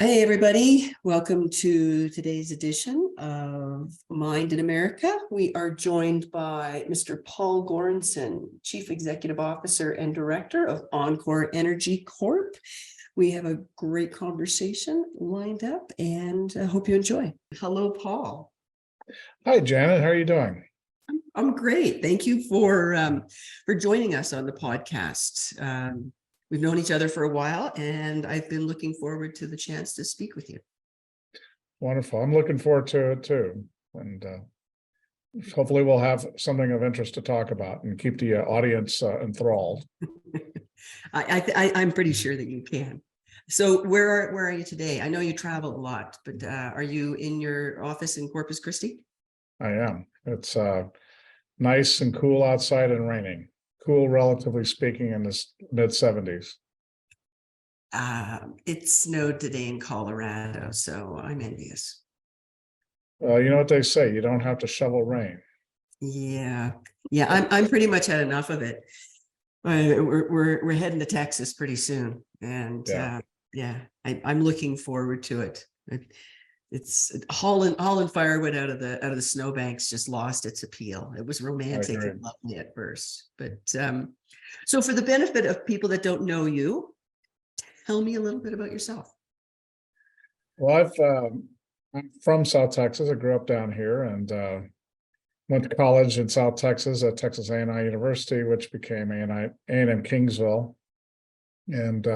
Hey, everybody. Welcome to today's edition of Mind in America. We are joined by Mr. Paul Goranson, Chief Executive Officer and Director of enCore Energy Corp. We have a great conversation lined up and I hope you enjoy. Hello, Paul. Hi, Janet. How are you doing? I'm great. Thank you for joining us on the podcast. We've known each other for a while, and I've been looking forward to the chance to speak with you. Wonderful. I'm looking forward to it too. And hopefully we'll have something of interest to talk about and keep the audience enthralled. I'm pretty sure that you can. So where are you today? I know you travel a lot, but are you in your office in Corpus Christi? I am. It's nice and cool outside and raining. Cool, relatively speaking, in the mid-70s. It snowed today in Colorado, so I'm envious. You know what they say, you don't have to shovel rain. Yeah. I'm pretty much had enough of it. We're heading to Texas pretty soon, and I'm looking forward to it. It's hauling firewood out of the snowbanks just lost its appeal. It was romantic and lovely at first, but so for the benefit of people that don't know you, tell me a little bit about yourself. Well, I'm from South Texas. I grew up down here and went to college in South Texas at Texas A&M University, which became A&M Kingsville, and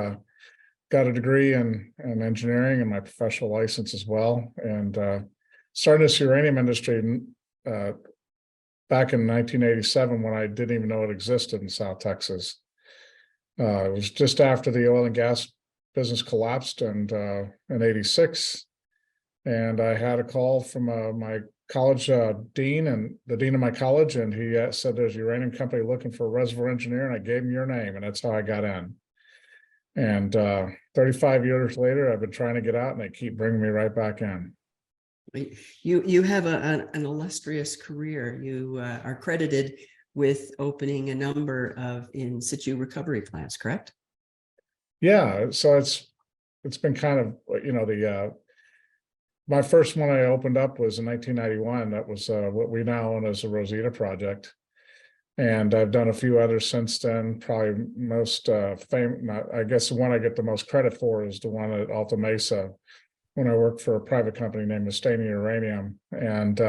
got a degree in engineering and my professional license as well. And started this uranium industry back in 1987 when I didn't even know it existed in South Texas. It was just after the oil and gas business collapsed and in '86. And I had a call from my college dean and the dean of my college, and he said there's a uranium company looking for a reservoir engineer, and I gave him your name, and that's how I got in. And 35 years later, I've been trying to get out, and they keep bringing me right back in. You have an illustrious career. You are credited with opening a number of in-situ recovery plants, correct? Yeah, so it's been kind of, my first one I opened up was in 1991. That was what we now own as the Rosita project. And I've done a few others since then. Probably most famous, I guess the one I get the most credit for is the one at Alta Mesa, when I worked for a private company named Mustang Uranium. And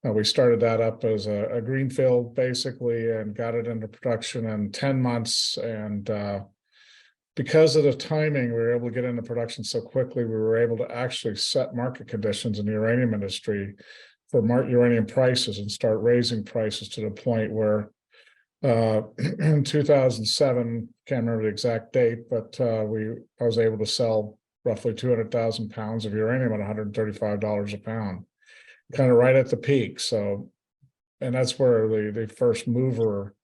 we started that up as a greenfield, basically, and got it into production in 10 months. And because of the timing, we were able to get into production so quickly, we were able to actually set market conditions in the uranium industry for uranium prices and start raising prices to the point where in 2007, can't remember the exact date, but I was able to sell roughly 200,000 pounds of uranium at $135 a pound, kind of right at the peak. So, and that's where the first mover,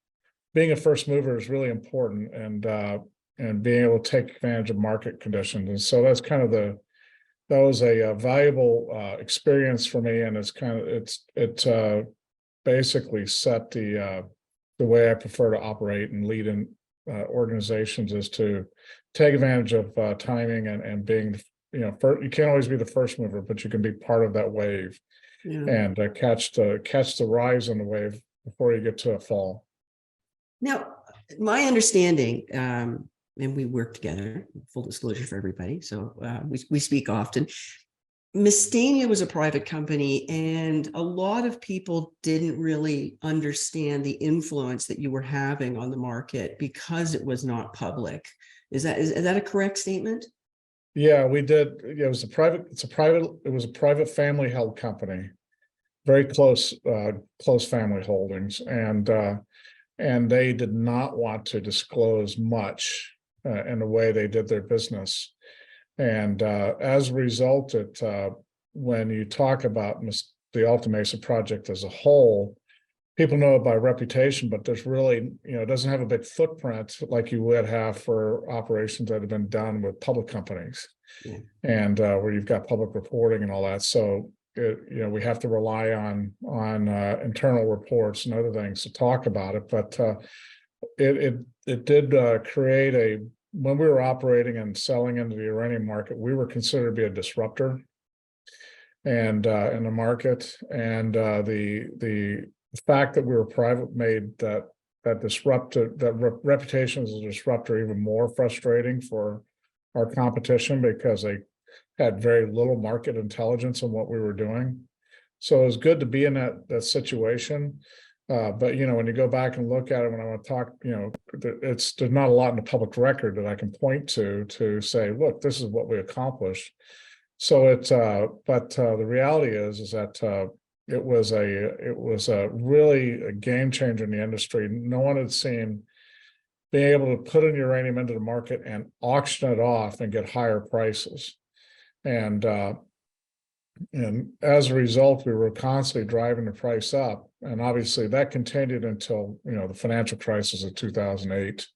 being a first mover is really important, and being able to take advantage of market conditions. And so that's kind of that was a valuable experience for me, and it basically set the way I prefer to operate and lead in organizations, is to take advantage of timing and being, you can't always be the first mover, but you can be part of that wave, and catch the rise on the wave before you get to a fall. Now, my understanding, and we work together, full disclosure for everybody, so we speak often. Mustang was a private company, and a lot of people didn't really understand the influence that you were having on the market because it was not public. Is that a correct statement? Yeah, we did. Yeah, it was a private family held company, very close family holdings, and they did not want to disclose much in the way they did their business. And as a result, when you talk about the Alta Mesa project as a whole, people know it by reputation, but there's really, it doesn't have a big footprint like you would have for operations that have been done with public companies, and where you've got public reporting and all that. So, we have to rely on internal reports and other things to talk about it. But it did create when we were operating and selling into the uranium market, we were considered to be a disruptor and in the market. And the fact that we were private made that reputation as a disruptor even more frustrating for our competition, because they had very little market intelligence on what we were doing. So it was good to be in that situation. But when you go back and look at it, when I want to talk, there's not a lot in the public record that I can point to say, look, this is what we accomplished. So but the reality is that it was a really a game changer in the industry. No one had seen being able to put in uranium into the market and auction it off and get higher prices. And as a result, we were constantly driving the price up. And obviously that continued until, the financial crisis of 2008.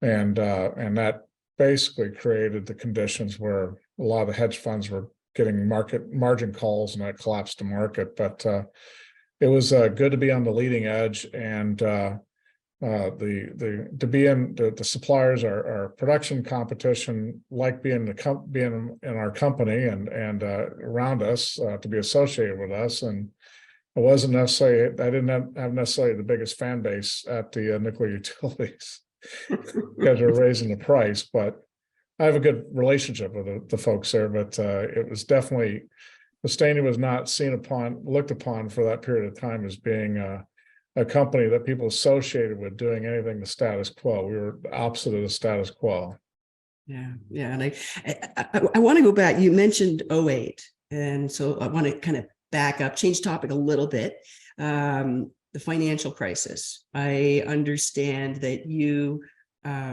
And that basically created the conditions where a lot of the hedge funds were getting market margin calls, and that collapsed the market. But it was good to be on the leading edge, and to be in the suppliers, our production competition, like being in our company and around us, to be associated with us. And it wasn't necessarily, I didn't have necessarily the biggest fan base at the nuclear utilities because they're raising the price, but I have a good relationship with the folks there. But it was definitely, Mustania was not looked upon for that period of time as being a company that people associated with doing anything the status quo. We were the opposite of the status quo. Yeah. And I want to go back. You mentioned 2008. And so I want to kind of back up, change topic a little bit. The financial crisis. I understand that you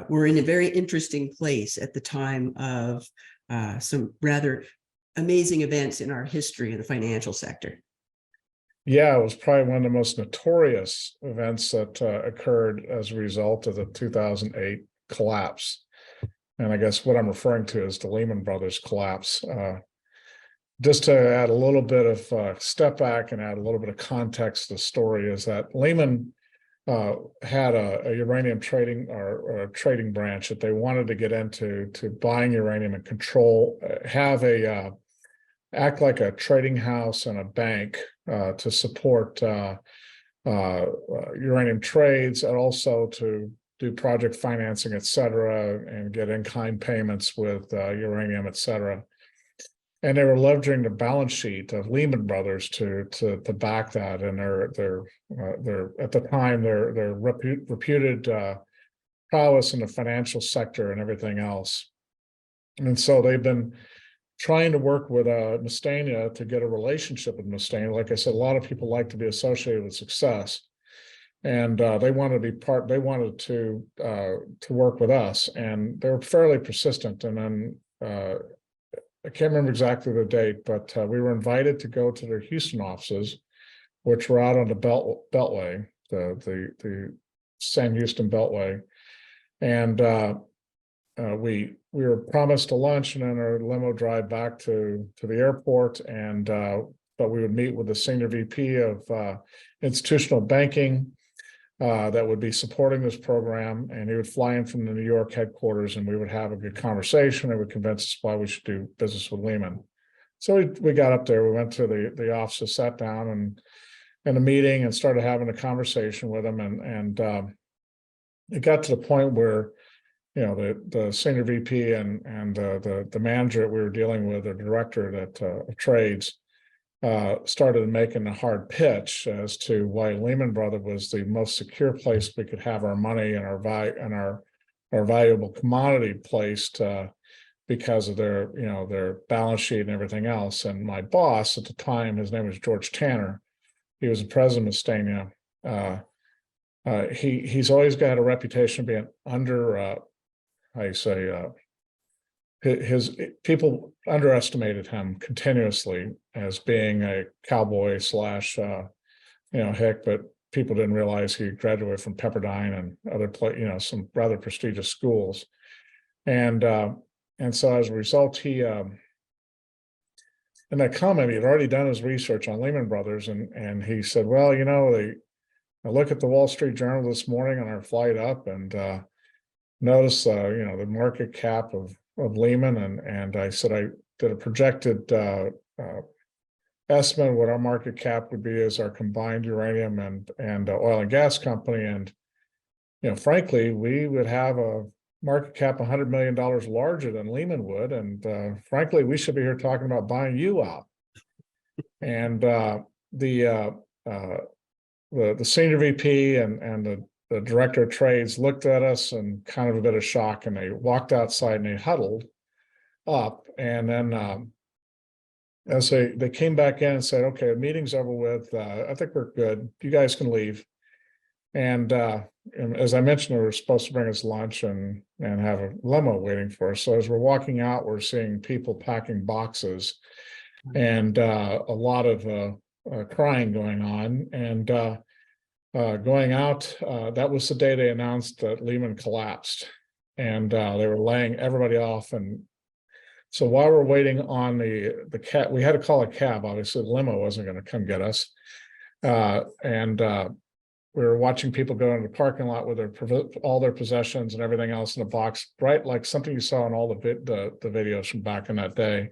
were in a very interesting place at the time of some rather amazing events in our history of the financial sector. Yeah, it was probably one of the most notorious events that occurred as a result of the 2008 collapse. And I guess what I'm referring to is the Lehman Brothers collapse. Just to add a little bit of step back and add a little bit of context to the story, is that Lehman had a uranium trading or a trading branch that they wanted to get into, to buying uranium and control, act like a trading house and a bank to support uranium trades, and also to do project financing, et cetera, and get in-kind payments with uranium, et cetera. And they were leveraging the balance sheet of Lehman Brothers to back that, and their at the time their reputed prowess in the financial sector and everything else. And so they've been trying to work with Mustania to get a relationship with Mustania. Like I said, a lot of people like to be associated with success, and they wanted to be part. They wanted to work with us, and they were fairly persistent. And then I can't remember exactly the date, but we were invited to go to their Houston offices, which were out on the Beltway, the San Houston Beltway, and we were promised a lunch and then our limo drive back to the airport, and but we would meet with the senior VP of institutional banking that would be supporting this program, and he would fly in from the New York headquarters, and we would have a good conversation and would convince us why we should do business with Lehman. So we got up there, we went to the offices, sat down and in a meeting and started having a conversation with them, and it got to the point where the senior VP and the manager that we were dealing with, the director of trades, started making a hard pitch as to why Lehman Brothers was the most secure place we could have our money and our valuable commodity placed, because of their balance sheet and everything else. And my boss at the time, his name was George Tanner. He was the president of Mustania. He's always got a reputation of being under. His people underestimated him continuously as being a cowboy slash hick, but people didn't realize he graduated from Pepperdine and other some rather prestigious schools. And so as a result, he in that comment, he had already done his research on Lehman Brothers, and he said, well, I look at the Wall Street Journal this morning on our flight up, and noticed, the market cap of Lehman, and I said I did a projected estimate of what our market cap would be as our combined uranium and oil and gas company, and frankly, we would have a market cap $100 million larger than Lehman would, and frankly, we should be here talking about buying you out. And the senior VP and the director of trades looked at us and kind of a bit of shock, and they walked outside and they huddled up. And then as they came back in and said, okay, the meeting's over with. I think we're good. You guys can leave. And as I mentioned, they were supposed to bring us lunch and have a limo waiting for us. So as we're walking out, we're seeing people packing boxes and a lot of crying going on. And going out, that was the day they announced that Lehman collapsed, and they were laying everybody off. And so while we're waiting on the cab, we had to call a cab. Obviously, the limo wasn't going to come get us, and we were watching people go into the parking lot with all their possessions and everything else in a box, right? Like something you saw in all the videos from back in that day.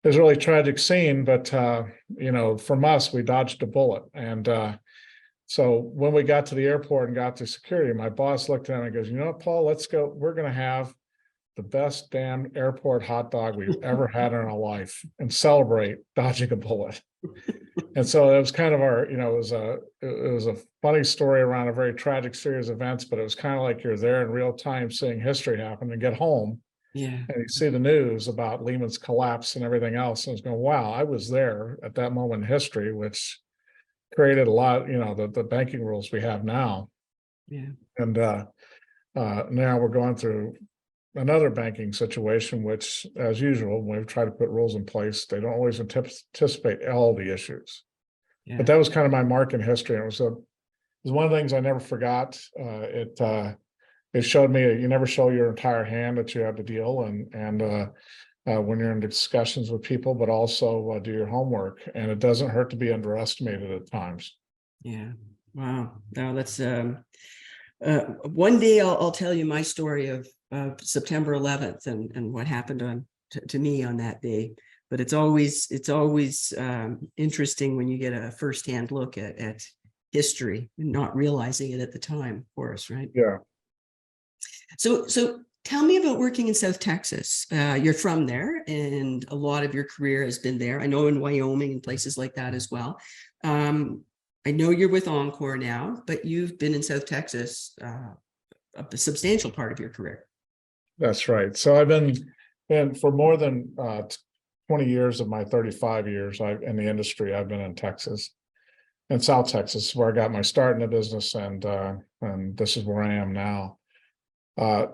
It was a really tragic scene, but from us, we dodged a bullet. And so when we got to the airport and got to security, my boss looked at him and goes, "You know what, Paul, let's go. We're going to have the best damn airport hot dog we've ever had in our life and celebrate dodging a bullet." And so it was kind of our, it was a funny story around a very tragic series of events, but it was kind of like you're there in real time seeing history happen, and get home. Yeah. And you see the news about Lehman's collapse and everything else. And it's going, wow, I was there at that moment in history, which created a lot, the banking rules we have now. Yeah. And now we're going through another banking situation, which, as usual, when we try to put rules in place, they don't always anticipate all the issues. Yeah. But that was kind of my mark in history. And it was one of the things I never forgot. It showed me you never show your entire hand that you have to deal, and when you're in discussions with people, but also do your homework. And it doesn't hurt to be underestimated at times. Yeah. Wow. Now that's one day I'll tell you my story of September 11th and what happened to me on that day. But it's always interesting when you get a firsthand look at history and not realizing it at the time, of course, right? Yeah. So tell me about working in South Texas. You're from there, and a lot of your career has been there. I know in Wyoming and places like that as well. I know you're with enCore now, but you've been in South Texas a substantial part of your career. That's right. So I've been for more than 20 years of my 35 years in the industry. I've been in Texas, and South Texas, where I got my start in the business, and this is where I am now.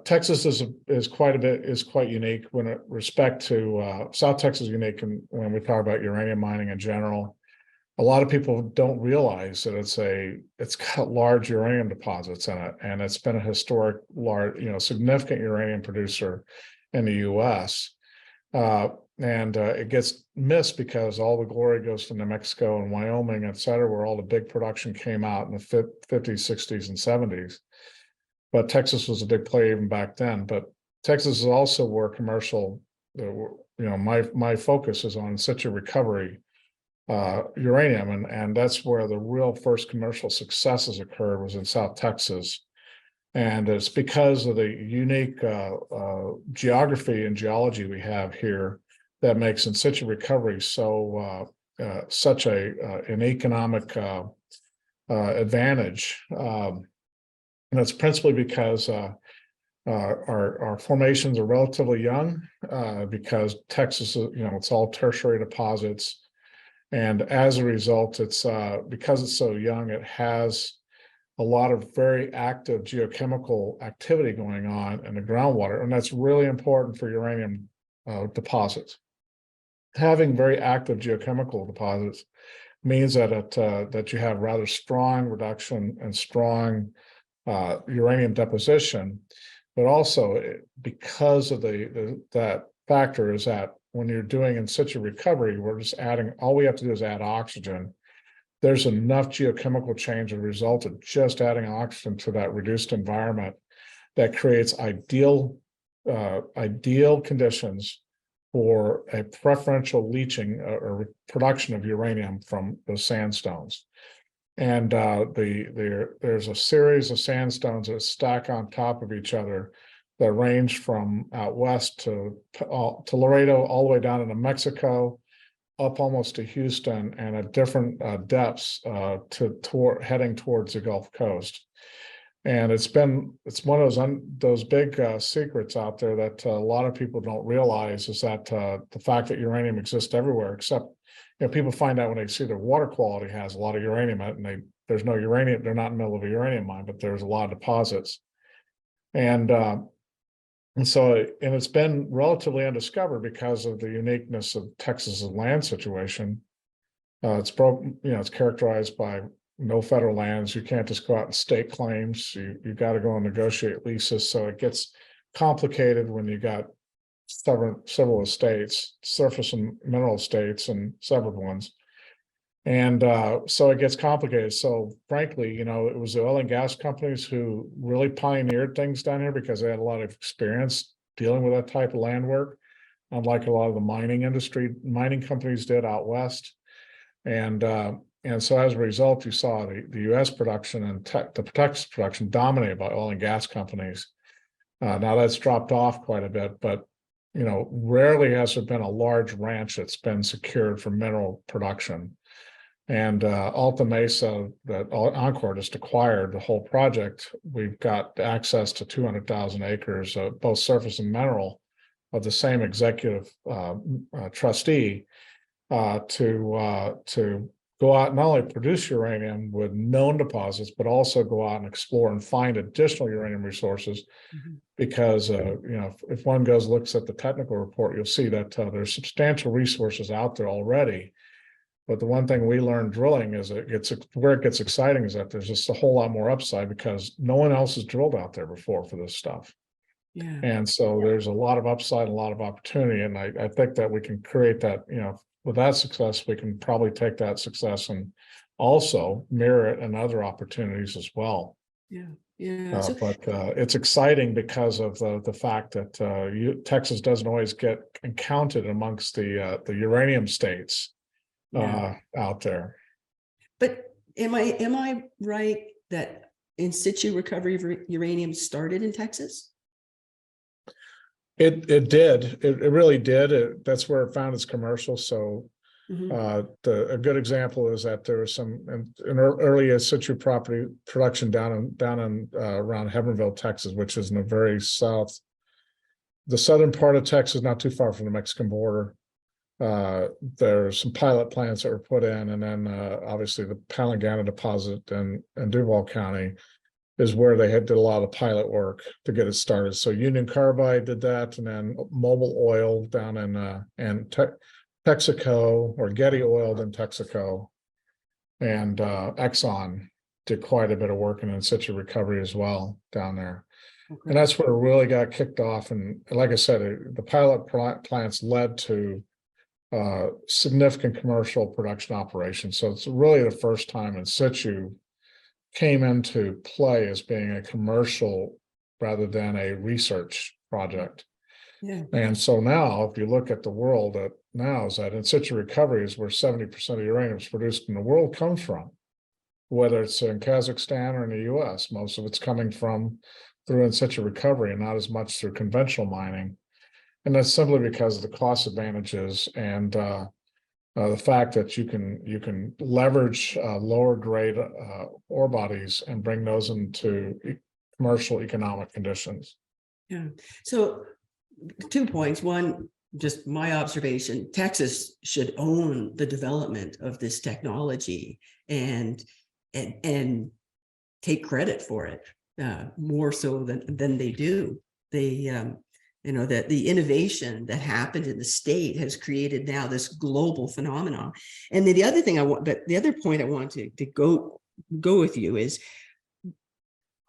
Texas is quite unique when it respect to South Texas is unique, and when we talk about uranium mining in general, a lot of people don't realize that it's got large uranium deposits in it, and it's been a historic large, significant uranium producer in the U.S. And it gets missed because all the glory goes to New Mexico and Wyoming, et cetera, where all the big production came out in the 50s, 60s, and 70s. But Texas was a big player even back then. But Texas is also where commercial, my focus is on in-situ recovery uranium, and that's where the real first commercial successes occurred, was in South Texas. And it's because of the unique geography and geology we have here that makes in-situ recovery such an economic advantage. And that's principally because our formations are relatively young, because Texas, it's all tertiary deposits. And as a result, it's because it's so young, it has a lot of very active geochemical activity going on in the groundwater. And that's really important for uranium deposits. Having very active geochemical deposits means that you have rather strong reduction and strong uranium deposition, but also because of that factor is that when you're doing in-situ recovery, all we have to do is add oxygen. There's enough geochemical change as a result of just adding oxygen to that reduced environment that creates ideal conditions for a preferential leaching or production of uranium from the sandstones. And there's a series of sandstones that stack on top of each other that range from out west to Laredo, all the way down into Mexico, up almost to Houston, and at different depths heading towards the Gulf Coast. And it's one of those big secrets out there that a lot of people don't realize, is that the fact that uranium exists everywhere, except people find out when they see their water quality has a lot of uranium in it, and there's no uranium. They're not in the middle of a uranium mine, but there's a lot of deposits, and it's been relatively undiscovered because of the uniqueness of Texas's land situation. It's characterized by no federal lands. You can't just go out and stake claims. You got to go and negotiate leases. So it gets complicated when you got several estates, surface and mineral estates, and severed ones. And so it gets complicated. So frankly, it was the oil and gas companies who really pioneered things down here because they had a lot of experience dealing with that type of land work, unlike a lot of the mining companies did out west. And so as a result, you saw the U.S. production and the Texas production dominated by oil and gas companies. Now that's dropped off quite a bit, but rarely has there been a large ranch that's been secured for mineral production. And Alta Mesa, that enCore just acquired the whole project. We've got access to 200,000 acres, both surface and mineral, of the same executive trustee to go out and not only produce uranium with known deposits, but also go out and explore and find additional uranium resources. Mm-hmm. Because if one looks at the technical report, you'll see that there's substantial resources out there already. But the one thing we learned drilling is where it gets exciting is that there's just a whole lot more upside because no one else has drilled out there before for this stuff. Yeah. And so there's a lot of upside and a lot of opportunity. And I think that we can create that, with that success, we can probably take that success and also mirror it in other opportunities as well. Yeah. Yeah. But it's exciting because of the fact that Texas doesn't always get counted amongst the uranium states. Out there. But am I right that in situ recovery of uranium started in Texas? It did. It really did. That's where it found its commercial. So a good example is that there was some an early in situ production down in around Hebbronville, Texas, which is in the very the southern part of Texas, not too far from the Mexican border. There's some pilot plants that were put in, and then obviously the Palangana deposit in Duval County is where they did a lot of pilot work to get it started. So Union Carbide did that, and then Mobil Oil down in Texaco, or Getty Oil in Texaco, and Exxon did quite a bit of work in situ recovery as well down there. Okay. And that's where it really got kicked off. And like I said, the pilot plants led to significant commercial production operations. So it's really the first time in situ came into play as being a commercial rather than a research project. Yeah. And so now, if you look at the world now, is that in situ recovery is where 70% of uranium is produced in the world comes from, whether it's in Kazakhstan or in the US. Most of it's coming from through in situ recovery and not as much through conventional mining. And that's simply because of the cost advantages and the fact that you can leverage lower grade ore bodies and bring those into commercial economic conditions. Yeah. So 2 points. One, just my observation, Texas should own the development of this technology and take credit for it more so than they do. That the innovation that happened in the state has created now this global phenomenon. And then the other point I want to go with you is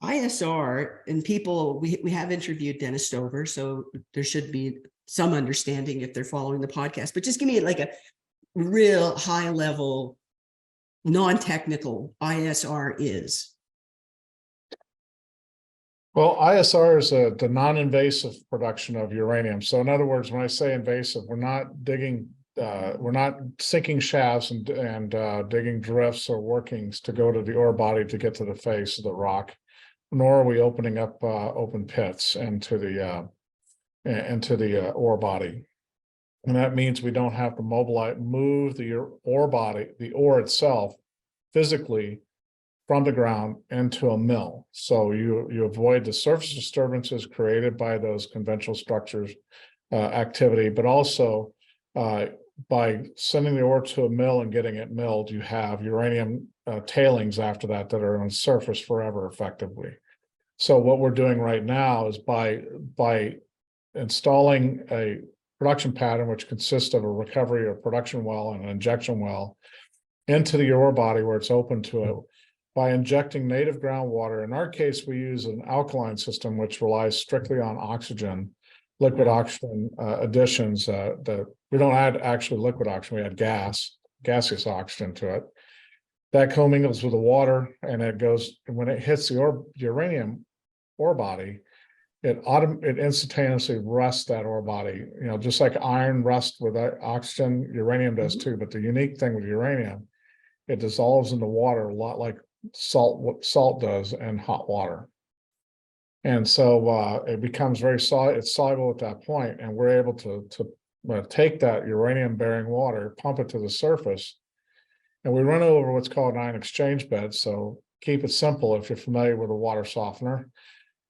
ISR, and people, we have interviewed Dennis Stover, so there should be some understanding if they're following the podcast, but just give me like a real high level, non-technical ISR is. Well, ISR is the non-invasive production of uranium. So in other words, when I say invasive, we're not sinking shafts and digging drifts or workings to go to the ore body to get to the face of the rock, nor are we opening up open pits into the ore body. And that means we don't have to move the ore body, the ore itself, physically from the ground into a mill. So you avoid the surface disturbances created by those conventional structures activity, but also by sending the ore to a mill and getting it milled, you have uranium tailings after that are on surface forever effectively. So what we're doing right now is by installing a production pattern, which consists of a recovery or production well and an injection well into the ore body where it's open to it, by injecting native groundwater. In our case, we use an alkaline system, which relies strictly on oxygen, liquid oxygen additions. That we don't add actually liquid oxygen, we add gaseous oxygen to it. That commingles with the water, and it goes, when it hits the uranium ore body, it instantaneously rusts that ore body. You know, just like iron rusts with oxygen, uranium does too. But the unique thing with uranium, it dissolves in the water a lot like what salt does in hot water. And so it becomes very it's soluble at that point, and we're able to take that uranium bearing water, pump it to the surface, and we run over what's called an ion exchange bed. So keep it simple if you're familiar with a water softener.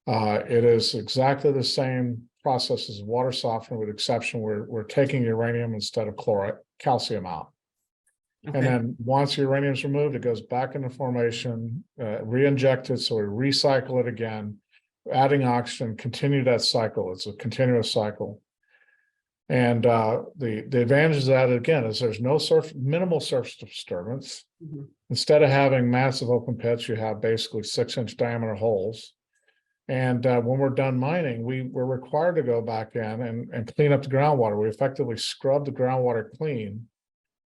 It is exactly the same process as water softener, with exception we're taking uranium instead of calcium out. Okay. And then once uranium is removed, it goes back into formation, re-injected, so we recycle it again, adding oxygen, continue that cycle. It's a continuous cycle. And the advantage of that, again, is there's no minimal surface disturbance. Mm-hmm. Instead of having massive open pits, you have basically 6-inch diameter holes. And when we're done mining, we're required to go back in and clean up the groundwater. We effectively scrub the groundwater clean,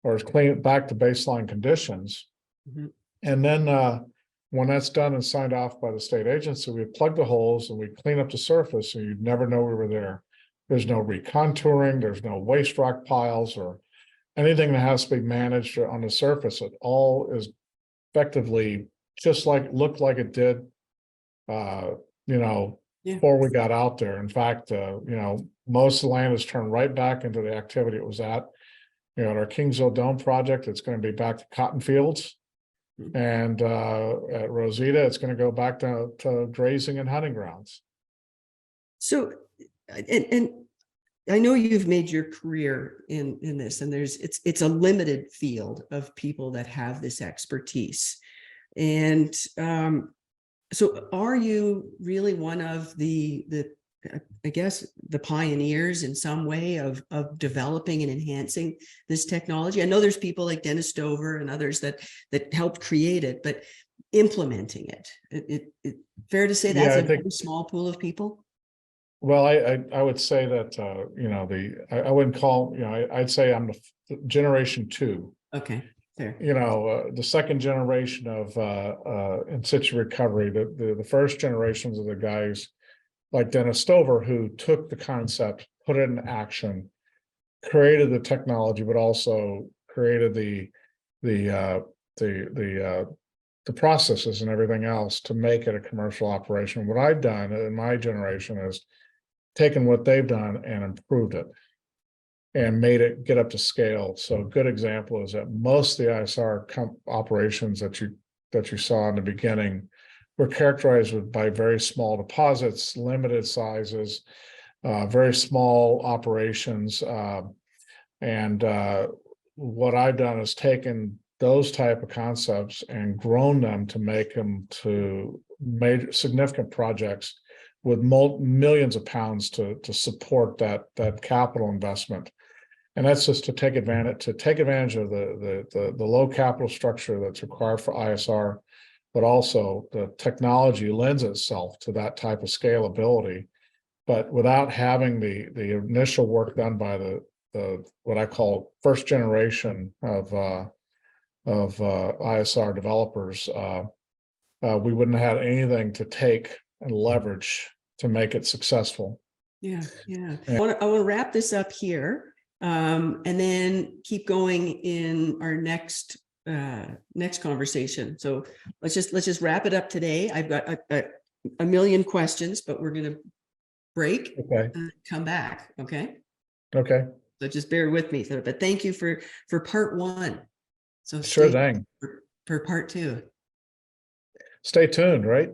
or clean it back to baseline conditions. Mm-hmm. And then when that's done and signed off by the state agency, we plug the holes and we clean up the surface, so you'd never know we were there. There's no recontouring, there's no waste rock piles or anything that has to be managed on the surface. It all is effectively just looked like it did before we got out there. In fact, most of the land is turned right back into the activity it was at. At our Kingsville Dome project, it's going to be back to cotton fields. And at Rosita, it's going to go back to grazing and hunting grounds. So, and I know you've made your career in this, and it's a limited field of people that have this expertise. And so are you really one of the I guess the pioneers in some way of developing and enhancing this technology? I know there's people like Dennis Dover and others that helped create it, but implementing it fair to say that's a very small pool of people? Well, I would say that I wouldn't call, I'd say I'm the generation 2. Okay. Fair. The second generation of in-situ recovery. The first generations of the guys like Dennis Stover, who took the concept, put it in action, created the technology, but also created the processes and everything else to make it a commercial operation. What I've done in my generation is taken what they've done and improved it and made it get up to scale. So a good example is that most of the ISR operations that you saw in the beginning were characterized by very small deposits, limited sizes, very small operations. And what I've done is taken those type of concepts and grown them to make them to major significant projects with millions of pounds to support that capital investment. And that's just to take advantage of the low capital structure that's required for ISR, but also the technology lends itself to that type of scalability, but without having the initial work done by the what I call first generation of ISR developers. We wouldn't have had anything to take and leverage to make it successful. Yeah. Yeah. I want to wrap this up here, and then keep going in our next conversation. So let's just wrap it up today. I've got a million questions, but we're going to break and come back. Okay. So just bear with me. So, but thank you for part one. So sure thing. For part two. Stay tuned, right?